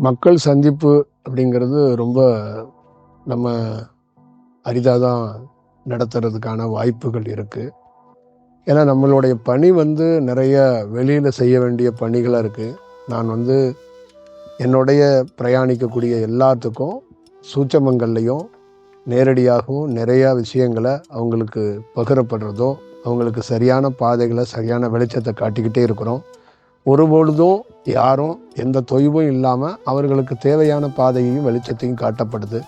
மக்கள் சந்திப்பு அப்படிங்கிறது ரொம்ப நம்ம அரிதாக தான் நடத்துறதுக்கான வாய்ப்புகள் இருக்குது. ஏன்னா நம்மளுடைய பணி நிறைய வெளியில் செய்ய வேண்டிய பணிகளாக இருக்குது. நான் என்னுடைய பிரயாணிக்கக்கூடிய எல்லாத்துக்கும் சூட்சமங்கள்லையும் நேரடியாகவும் நிறையா விஷயங்களை அவங்களுக்கு பகிரப்படுறதோ, அவங்களுக்கு சரியான பாதைகளை சரியான வெளிச்சத்தை காட்டிக்கிட்டே இருக்கிறோம். ஒருபொழுதும் யாரும் எந்த தொய்வும் இல்லாமல் அவர்களுக்கு தேவையான பாதையையும் வெளிச்சத்தையும் காட்டப்படுது.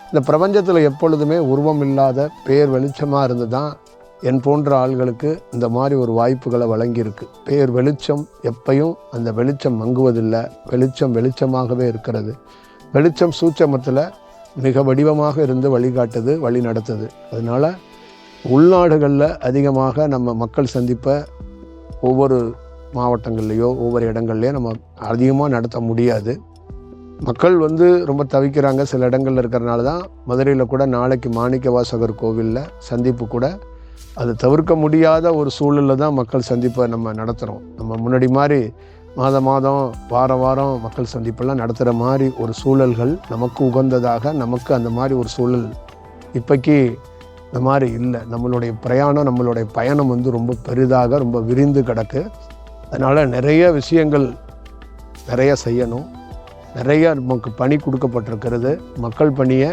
இந்த பிரபஞ்சத்தில் எப்பொழுதுமே உருவம் இல்லாத பேர் வெளிச்சமாக இருந்து தான் என் போன்ற ஆள்களுக்கு இந்த மாதிரி ஒரு வாய்ப்புகளை வழங்கியிருக்கு. பேர் வெளிச்சம் எப்பையும் அந்த வெளிச்சம் மங்குவதில்லை. வெளிச்சம் வெளிச்சமாகவே இருக்கிறது. வெளிச்சம் சூட்சமத்தில் மிக வடிவமாக இருந்து வழிகாட்டுது, வழி நடத்துது. அதனால் உள்நாடுகளில் அதிகமாக நம்ம மக்கள் சந்திப்பை ஒவ்வொரு மாவட்டங்கள்லையோ ஒவ்வொரு இடங்கள்லையோ நம்ம அதிகமாக நடத்த முடியாது. மக்கள் ரொம்ப தவிக்கிறாங்க. சில இடங்கள்ல இருக்கிறனால தான் மதுரையில் கூட நாளைக்கு மாணிக்கவாசகர் கோவிலில் சந்திப்பு கூட அது தவிர்க்க முடியாத ஒரு சூழலில் தான் மக்கள் சந்திப்பை நம்ம நடத்துகிறோம். நம்ம முன்னாடி மாதிரி மாதம் வாரம் மக்கள் சந்திப்பெல்லாம் நடத்துகிற மாதிரி ஒரு சூழல்கள் நமக்கு உகந்ததாக, நமக்கு அந்த மாதிரி ஒரு சூழல் இப்போக்கி இந்த மாதிரி இல்லை. நம்மளுடைய பிரயாணம், நம்மளுடைய பயணம் ரொம்ப பெரிதாக ரொம்ப விரிந்து கிடக்கு. அதனால் நிறைய விஷயங்கள் நிறைய செய்யணும். நிறைய நமக்கு பணி கொடுக்கப்பட்டிருக்கிறது. மக்கள் பணியை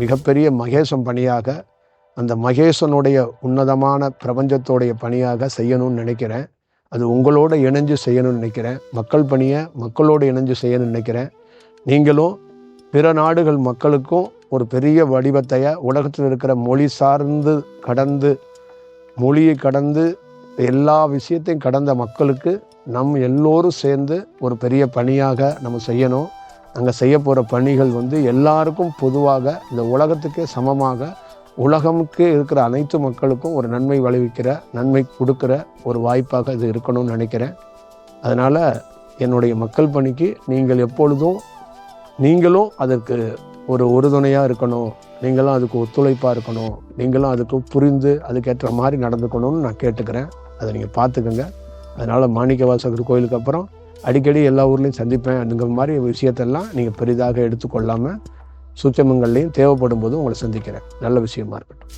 மிகப்பெரிய மகேசன் பணியாக, அந்த மகேசனுடைய உன்னதமான பிரபஞ்சத்தோடைய பணியாக செய்யணும்னு நினைக்கிறேன். அது உங்களோட இணைஞ்சு செய்யணும்னு நினைக்கிறேன். மக்கள் பணியை மக்களோடு இணைஞ்சு செய்யணும்னு நினைக்கிறேன். நீங்களும் பிற நாடுகள் மக்களுக்கும் ஒரு பெரிய வடிவத்தைய உலகத்தில் இருக்கிற மொழி சார்ந்து கடந்து, மொழியை கடந்து எல்லா விஷயத்தையும் கடந்த மக்களுக்கு எல்லோரும் சேர்ந்து ஒரு பெரிய பணியாக நம்ம செய்யணும். அங்கே செய்ய போகிற பணிகள் எல்லாருக்கும் பொதுவாக, இந்த உலகத்துக்கே சமமாக, உலகமுக்கு இருக்கிற அனைத்து மக்களுக்கும் ஒரு நன்மை விளைவிக்கிற, நன்மை கொடுக்குற ஒரு வாய்ப்பாக இது இருக்கணும்னு நினைக்கிறேன். அதனால் என்னுடைய மக்கள் பணிக்கு நீங்கள் எப்பொழுதும் நீங்களும் அதற்கு ஒரு உறுதுணையாக இருக்கணும். நீங்களும் அதுக்கு ஒத்துழைப்பாக இருக்கணும். நீங்களும் அதுக்கு புரிந்து அதுக்கேற்ற மாதிரி நடந்துக்கணும்னு நான் கேட்டுக்கிறேன். அதை நீங்கள் பார்த்துக்கோங்க. அதனால் மாணிக்கவாசகர் கோயிலுக்கு அப்புறம் அடிக்கடி எல்லா ஊர்லேயும் சந்திப்பேன். அந்த மாதிரி விஷயத்தெல்லாம் நீங்கள் பெரிதாக எடுத்துக்கொள்ளாமல் சூட்சமங்கள்லையும் தேவைப்படும் போது உங்களை சந்திக்கிறேன். நல்ல விஷயமா இருக்கட்டும்.